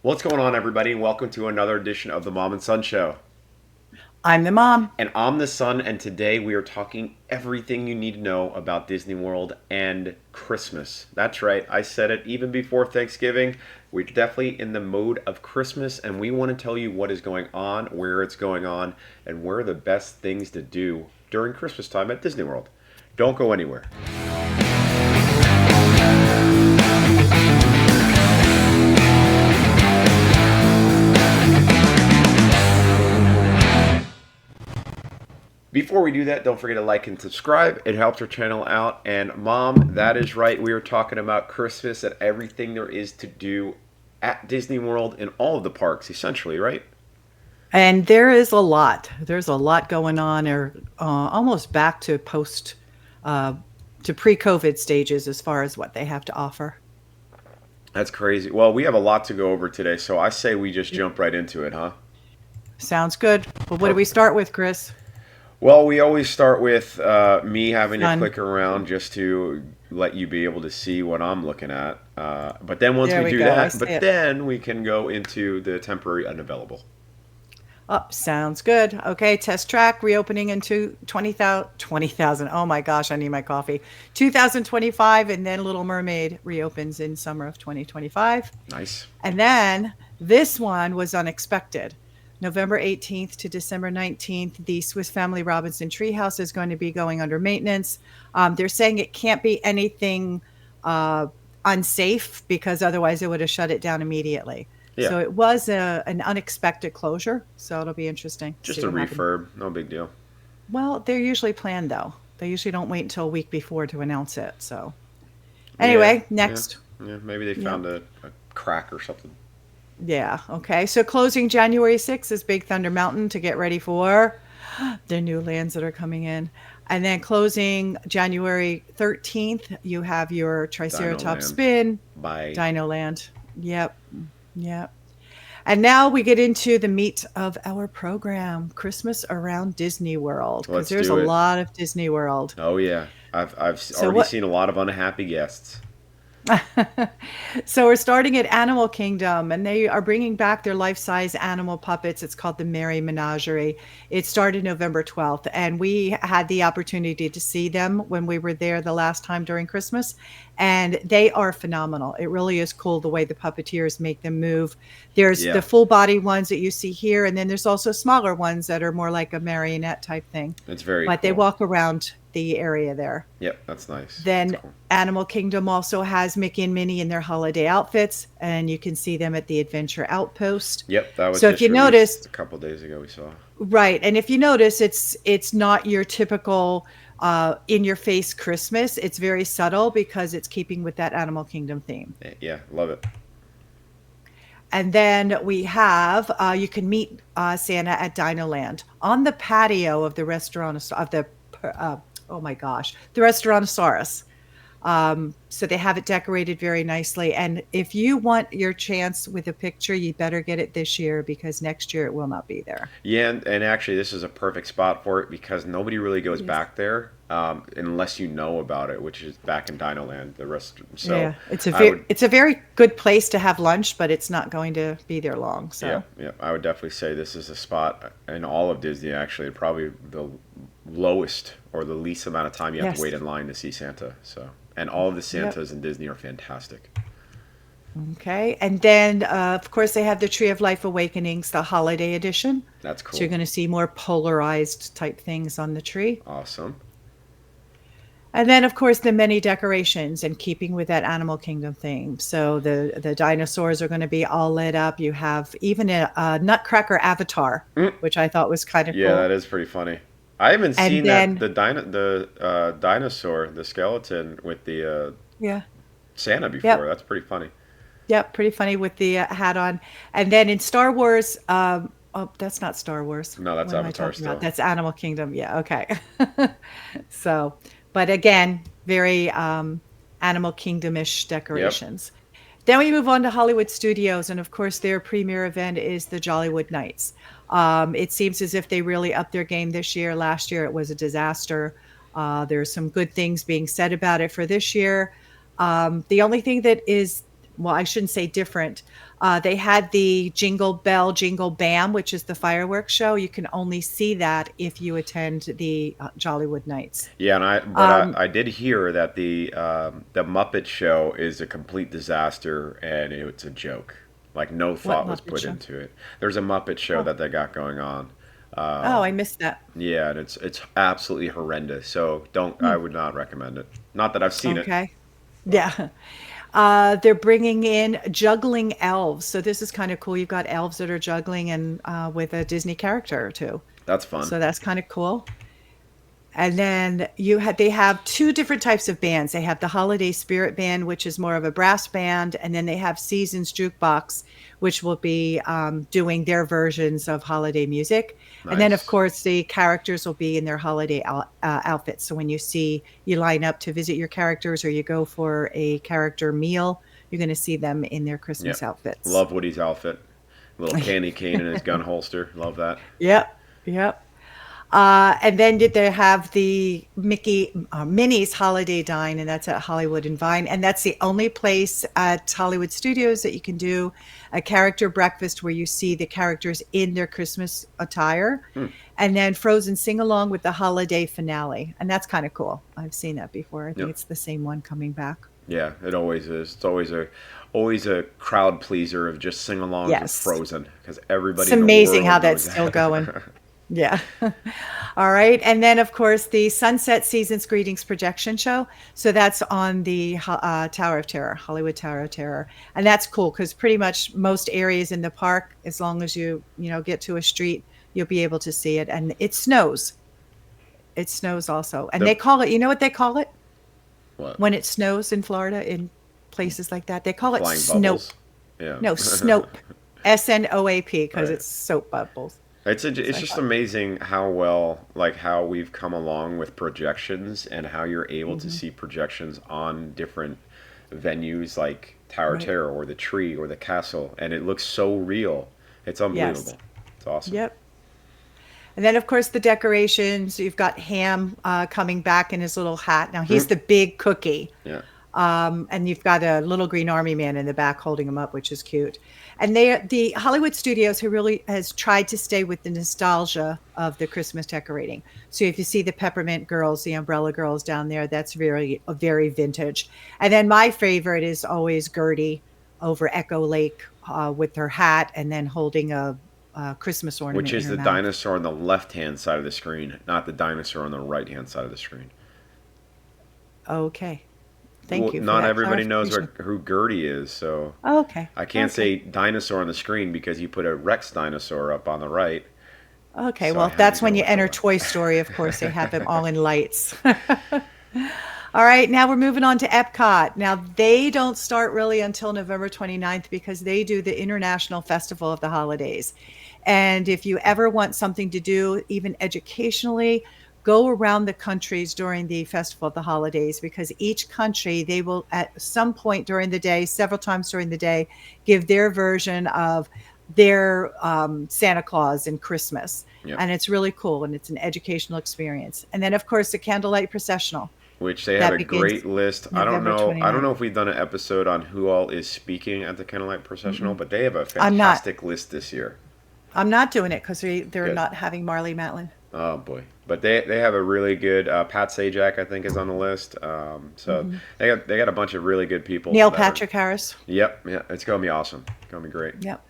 What's going on, everybody? Welcome to another edition of the Mom and Son Show. I'm the mom. And I'm the son, and today we are talking everything you need to know about Disney World and Christmas. That's right, I said it even before Thanksgiving. We're definitely in the mode of Christmas, and we want to tell you what is going on, where it's going on, and where are the best things to do during Christmas time at Disney World. Don't go anywhere. Before we do that, don't forget to like and subscribe. It helps our channel out. And Mom, that is right. We are talking about Christmas and everything there is to do at Disney World in all of the parks, essentially, right? And there is a lot. There's a lot going on, or almost back to uh, pre-COVID stages as far as what they have to offer. That's crazy. Well, we have a lot to go over today, so I say we just jump right into it, huh? Sounds good. Well, what do we Perfect. start with, Chris? Well, we always start with me having to Fun. click around just to let you be able to see what I'm looking at. But then once There we we do go. I that, see but it. then we can go into the temporary unavailable. Oh, sounds good. Okay, test track reopening into 20,000. Oh my gosh, I need my coffee. 2025, and then Little Mermaid reopens in summer of 2025. Nice. And then this one was unexpected. November 18th to December 19th, the Swiss Family Robinson Treehouse is going to be going under maintenance. They're saying it can't be anything uh, unsafe because otherwise it would have shut it down immediately. Yeah. So it was an unexpected closure. So it'll be interesting to see Just a what happened. refurb, no big deal. Well, they're usually planned though. They usually don't wait until a week before to announce it. So Yeah, anyway, yeah, next. yeah. Maybe they Yep. found a crack or something. Yeah. Okay. So closing January 6th is Big Thunder Mountain to get ready for the new lands that are coming in. And then closing January 13th, you have your Dino Triceratops Land. spin, Bye. Dino Land. Yep. Yep. And now we get into the meat of our program, Christmas around Disney World, because Let's there's a do it. lot of Disney World. Oh yeah, I've So already what seen a lot of unhappy guests. So we're starting at Animal Kingdom, and they are bringing back their life-size animal puppets. It's called the Merry Menagerie. It started November 12th, and we had the opportunity to see them when we were there the last time during Christmas, and they are phenomenal. It really is cool the way the puppeteers make them move. There's the Yeah, full body ones that you see here, and then there's also smaller ones that are more like a marionette type thing, it's very but they cool. walk around the area there. Yep, that's nice. That's Then cool. Animal Kingdom also has Mickey and Minnie in their holiday outfits, and you can see them at the Adventure Outpost. Yep, that was So if just you released notice, a couple days ago. We saw. right, and if you notice, it's not your typical in your face Christmas. It's very subtle because it's keeping with that Animal Kingdom theme. Yeah, love it. And then we have you can meet Santa at Dino Land on the patio of the restaurant of the uh, oh my gosh, the Restaurantosaurus. So they have it decorated very nicely. And if you want your chance with a picture, you better get it this year because next year it will not be there. Yeah, and actually, this is a perfect spot for it because nobody really goes Yes. back there unless you know about it, which is back in Dino Land, the rest. So Yeah, I would, it's a very good place to have lunch, but it's not going to be there long. yeah, So yeah, I would definitely say this is a spot in all of Disney. Actually, probably the lowest or the least amount of time you have to wait yes, in line to see Santa. So, and all of the yep. Santas in Disney are fantastic. Okay, and then of course they have the Tree of Life Awakenings, the holiday edition. That's So you're cool. going to see more polarized type things on the tree. Awesome. And then, of course, the many decorations and keeping with that Animal Kingdom theme. So the dinosaurs are going to be all lit up. You have even a Nutcracker avatar, Mm, which I thought was kind of yeah, that cool. is pretty funny. I haven't And seen that then, the dinosaur, the skeleton with the yeah, Santa before. yep, That's pretty funny. yep, pretty funny with the hat on. And then in Star Wars, oh, that's not Star Wars. No, that's What am I Avatar talking about? still. That's Animal Kingdom. Yeah, okay. So, but again, very Animal Kingdom-ish Yep. decorations. Then we move on to Hollywood Studios, and of course, their premier event is the Jollywood Nights. It seems as if they really upped their game this year. Last year, it was a disaster. There's some good things being said about it for this year. The only thing that is, well, I shouldn't say different. They had the Jingle Bell, Jingle Bam, which is the fireworks show. You can only see that if you attend the Jollywood Nights. Yeah, and Um, I did hear that the Muppet Show is a complete disaster and it's a joke. Like no what thought was Muppet put show? into it. There's a Muppet Show Oh, that they got going on. oh, I Um, missed that. yeah, and it's absolutely horrendous. So don't I Hmm. would not recommend it. Not that I've seen it, Okay. but Yeah. They're bringing in juggling elves. So this is kind of cool. You've got elves that are juggling and with a Disney character or two. that's fun. So that's kind of cool. And then they have two different types of bands. They have the Holiday Spirit Band, which is more of a brass band, and then they have Seasons Jukebox, which will be doing their versions of holiday music. And then, of Nice. course, the characters will be in their holiday outfits. So when you line up to visit your characters or you go for a character meal, you're going to see them in their Christmas Yep. outfits. Love Woody's outfit. Little candy cane in his gun holster. Love that. Yep. Yep. And then did they have the Mickey Minnie's Holiday Dine, and that's at Hollywood and Vine, and that's the only place at Hollywood Studios that you can do a character breakfast where you see the characters in their Christmas attire, Hmm. and then Frozen sing along with the holiday finale, and that's kind of cool. I've seen that before. I think Yep. it's the same one coming back. Yeah, it always is. It's always a crowd pleaser of just sing-alongs with Yes, Frozen because it's everybody in the amazing how world that's knows still going. that. Yeah. All right. And then, of course, the Sunset Seasons Greetings projection show. So that's on the Tower of Terror, Hollywood Tower of Terror. And that's cool because pretty much most areas in the park, as long as you get to a street, you'll be able to see it. And it snows. It snows also. And The they call it, you know what they call it what? when it snows in Florida, in places like that? They call it Flying snope. bubbles. Yeah. No, snope. SNOAP because Right. it's soap bubbles. It's So I just thought, amazing how well like how we've come along with projections and how you're able to mhm, see projections on different venues like Tower of right. Terror or the tree or the castle and it looks so real. It's Yes. unbelievable. It's awesome. Yep. And then, of course, the decorations. You've got Ham coming back in his little hat. Now he's Hmm. the big cookie, Yeah. and you've got a little green army man in the back holding him up, which is cute. And the Hollywood Studios who really has tried to stay with the nostalgia of the Christmas decorating. So if you see the peppermint girls, the umbrella girls down there, that's very vintage. And then my favorite is always Gertie over Echo Lake with her hat and then holding a Christmas Which ornament in is her the mouth. dinosaur on the left hand side of the screen, not the dinosaur on the right hand side of the screen. Okay. Thank Well, you for not that everybody knows clarification. who Gertie is, so Okay. I can't Okay. say dinosaur on the screen because you put a Rex dinosaur up on the right, Okay. so I Well, had to that's go when you with the enter Toy Story. Of course, they have them all in lights. All right. Now we're moving on to Epcot. Now, they don't start really until November 29th because they do the International Festival of the Holidays. And if you ever want something to do, even educationally, go around the countries during the Festival of the Holidays because each country, they will at some point during the day, several times during the day, give their version of their Santa Claus and Christmas. Yep. And it's really cool and it's an educational experience. And then, of course, the Candlelight Processional Which they have that a begins great list. November I don't 29th. know if we've done an episode on who all is speaking at the Candlelight Processional, Mm-mm. but they have a I'm not. fantastic list this year. I'm not doing it because they're Good. not having Marley Matlin. Oh boy, but they have a really good Pat Sajak I think is on the list. So Hmm. they got a bunch of really good people Neil that are. Patrick Harris. Yep, yeah, it's gonna be awesome. It's gonna be great. Yep.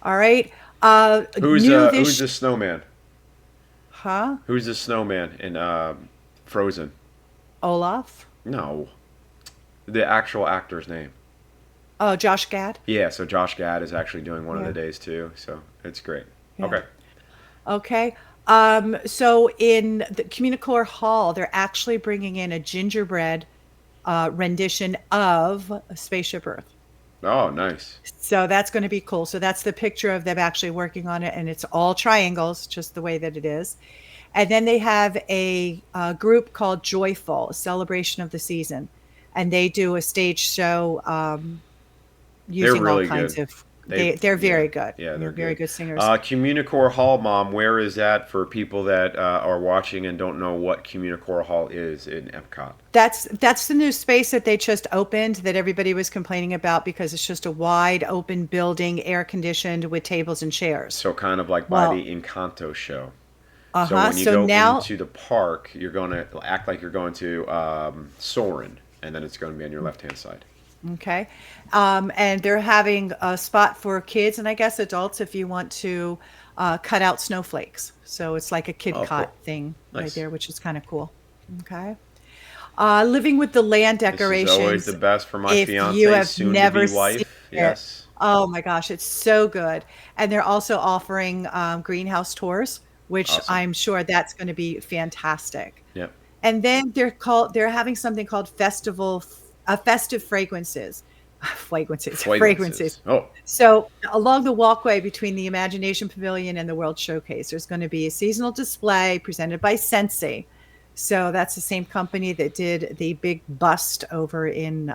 All right. Who's New who's this, the snowman? huh? Who's the snowman in Frozen? Olaf. No, the actual actor's name. Oh, Josh Gad. Yeah, so Josh Gad is actually doing one of the Yeah. days too, so it's great. Yeah. Okay. Okay. So in the Communicore Hall, they're actually bringing in a gingerbread rendition of Spaceship Earth. Oh, nice. So that's going to be cool. So that's the picture of them actually working on it, and it's all triangles, just the way that it is. And then they have a group called Joyful, a celebration of the season, and they do a stage show They're using all really kinds good. of. They're Yeah, very good. yeah, they're They're very good. good singers. Communicore Hall, Mom, where is that for people that are watching and don't know what Communicore Hall is in Epcot? That's the new space that they just opened that everybody was complaining about because it's just a wide open building, air conditioned with tables and chairs. So kind of like by Well, the Encanto show. So uh-huh. when you So go now, into the park, you're going to act like you're going to Soarin', and then it's going to be on your left hand side. okay. And they're having a spot for kids and I guess adults if you want to cut out snowflakes. So it's like a kid Oh, cool. cot thing right Nice. there, which is kind of cool. Okay. Living with the land This is always the decorations. best for my If you fiance, have soon to be never seen wife. it, Yes. oh my gosh, it's so good. And they're also offering greenhouse tours, which Awesome. I'm sure that's going to be fantastic. Yep. And then they're having something called festive fragrances, fragrances. Fragrances. Oh, So along the walkway between the Imagination Pavilion and the World Showcase, there's going to be a seasonal display presented by Scentsy. So that's the same company that did the big bust over in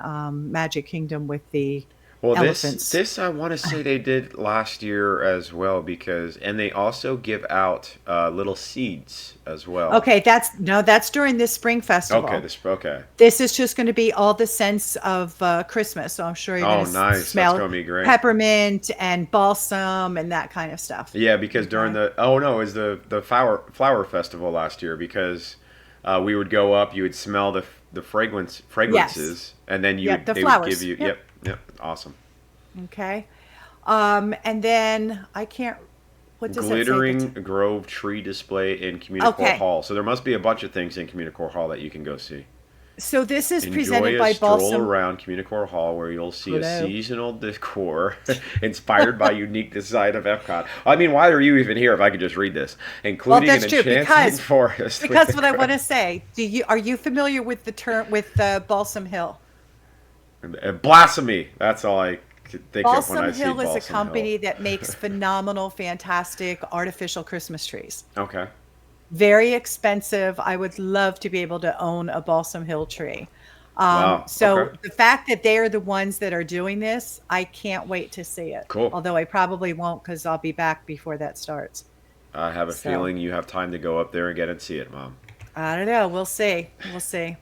Magic Kingdom with the well, this elephants. this I want to say they did last year as well because, and they also give out little seeds as well. Okay, that's during this spring Okay, festival. this okay. This is just going to be all the scents of Christmas. So I'm sure you're going Oh, to nice. That's smell gonna be great. peppermint and balsam and that kind of stuff. Yeah, because during Okay. the oh no, it was the flower festival last year because we would go up, you would smell the Yes. fragrances, and then Yep. The they would give flowers. you Yep. yep, awesome. Okay. And then I can't. What does that say? Glittering Grove tree display in Communicore Okay. Hall. So there must be a bunch of things in Communicore Hall that you can go see. So this is Enjoy presented a by stroll Balsam. around Communicore Hall where you'll see a Hello. seasonal decor inspired by unique design of Epcot. I mean, why are you even here if I could just read this? Well, Including an that's true enchanting forest with because the what I want to say. Do you Are you familiar with the term with Balsam Hill? blasphemy. That's all I could think of when Balsam I see Hill is a Balsam Hill. company that makes phenomenal, fantastic artificial Christmas trees. Okay. Very expensive. I would love to be able to own a Balsam Hill tree. Wow. Okay. So the fact that they are the ones that are doing this, I can't wait to see it. Cool. Although I probably won't because I'll be back before that starts. I have a So feeling you have time to go up there and get and see it, Mom. I don't know. We'll see. We'll see.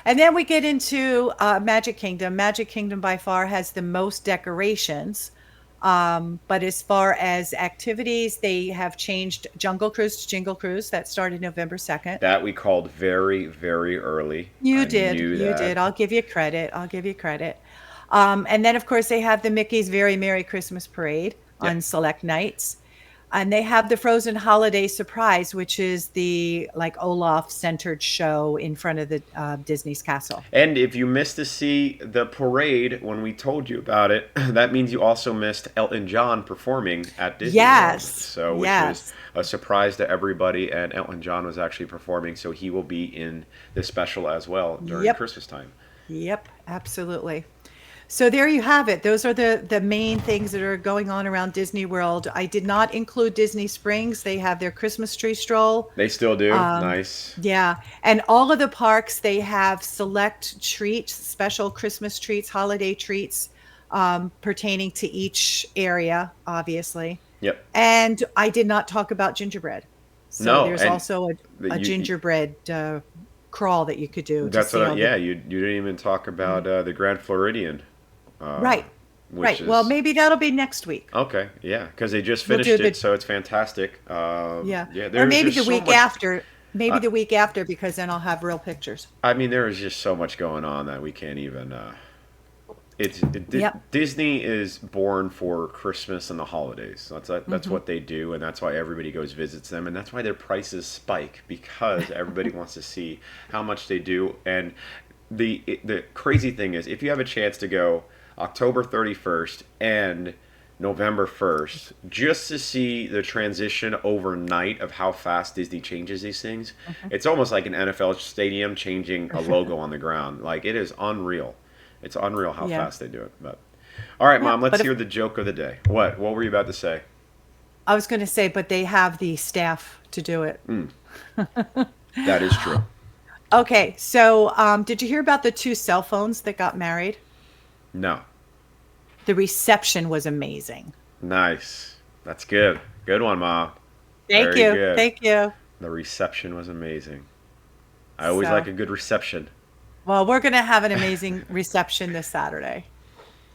And then we get into Magic Kingdom. Magic Kingdom by far has the most decorations. But as far as activities, they have changed Jungle Cruise to Jingle Cruise. That started November 2nd. That we called very, very early. You I did. knew You did. that. I'll give you credit. I'll give you credit. And then, of course, they have the Mickey's Very Merry Christmas Parade on Yep. select nights. And they have the Frozen Holiday Surprise, which is the like Olaf centered show in front of the Disney's castle. And if you missed to see the parade when we told you about it, that means you also missed Elton John performing at Disney World. Yes. So, which was Yes. a surprise to everybody. And Elton John was actually performing, so he will be in this special as well during Yep. Christmas time. Yep. Absolutely. So there you have it. Those are the main things that are going on around Disney World. I did not include Disney Springs. They have their Christmas tree stroll. They still do. Um, Nice. yeah, and all of the parks they have select treats, special Christmas treats, holiday treats pertaining to each area, obviously. Yep. And I did not talk about gingerbread. So No, there's and also a you gingerbread crawl that you could do to that's see what. all the Yeah, you didn't even talk about the Grand Floridian, uh, right, which right. Well, is maybe that'll be next week. okay. Yeah, because they just We'll do finished it, the so it's fantastic. Yeah, Yeah, or there's maybe just the so week much. after. Maybe Uh, the week after because then I'll have real pictures. I mean, there is just so much going on that we can't even. Yep. Disney is born for Christmas and the holidays. That's Hmm. what they do, and that's why everybody goes visits them, and that's why their prices spike because everybody wants to see how much they do. And the crazy thing is, if you have a chance to go October 31st and November 1st, just to see the transition overnight of how fast Disney changes these things, it's almost like an NFL stadium changing a logo on the ground. Like it is unreal. It's unreal how Yeah. fast they do it. But all right, Yep. Mom, let's But if hear the joke of the day. What were you about to say? I was going to say, but they have the staff to do it. That is true. Okay, so did you hear about the two cell phones that got married? No. The reception was amazing. Nice. That's good. Good one, Mom. Thank Very you. good. Thank you. The reception was amazing. I always like So, a good reception. well, we're going to have an amazing reception this Saturday.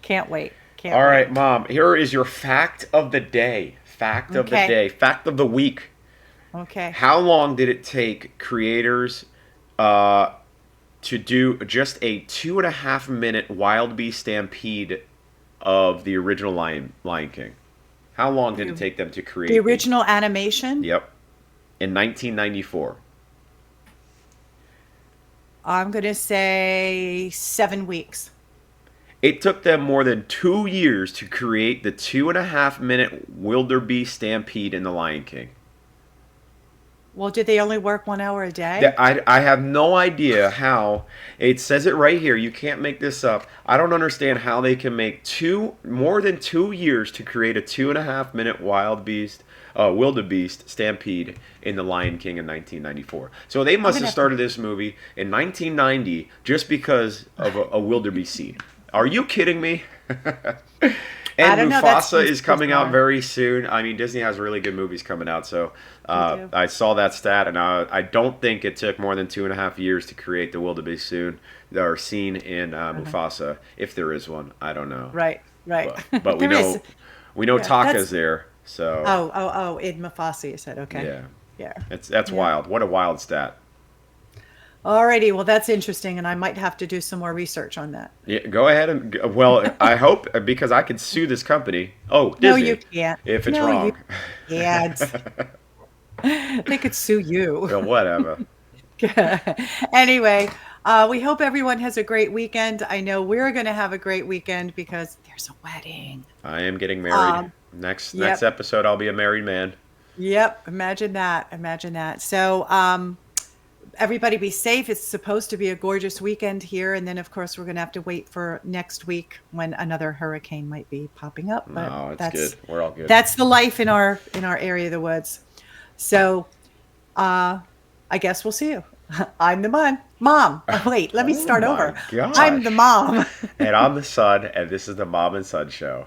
Can't wait. Can't All right, wait. Mom. Here is your fact of the day. Fact of the Okay. day. Fact of the week. Okay. How long did it take creators uh, to do just a 2.5 minute wild bee stampede of the original Lion King? How long did it The, take them to the create a? original animation, Yep, in 1994. I'm going to say 7 weeks. It took them more than 2 years to create the 2.5 minute wildebeest stampede in the Lion King. Well, did they only work 1 hour a That day? I have no idea how. It says it right here. You can't make this up. I don't understand how they can make more than 2 years to create a 2.5 minute wildebeest stampede in The Lion King in 1994. So they I'm must going to have have to. started this movie in 1990 just because of a wildebeest scene. Are you kidding me? I And don't know. That Mufasa seems is coming out bizarre. very soon. I mean, Disney has really good movies coming out, so They do. I saw that stat, and I don't think it took more than 2.5 years to create the wildebeest soon or scene in Uh-huh. Mufasa, if there is one. I don't know, Right. Right. but There is. we know Yeah. Taka's That's. there, so Oh. In Mufasa, you said. Okay. yeah, Yeah. that's Yeah. wild. What a wild stat. Alrighty. Well, that's interesting, and I might have to do some more research on that. Yeah, go ahead and well, I hope because I could sue this company. Oh, No, you Disney, can't. if it's No, you wrong. can't. They could sue you. Well, whatever. Anyway, we hope everyone has a great weekend. I know we're going to have a great weekend because there's a wedding. I am getting married. Um, Next yep, episode, I'll be a married man. yep. Imagine that. Imagine that. So, everybody be safe. It's supposed to be a gorgeous weekend here, and then of course we're going to have to wait for next week when another hurricane might be popping up. But No, it's that's good. We're all good. that's the life in our area of the woods. So, uh, I guess we'll see you. I'm the mom. Oh, wait, let me Oh start my over. I'm the gosh. mom. And I'm the son, and this is the Mom and Son Show.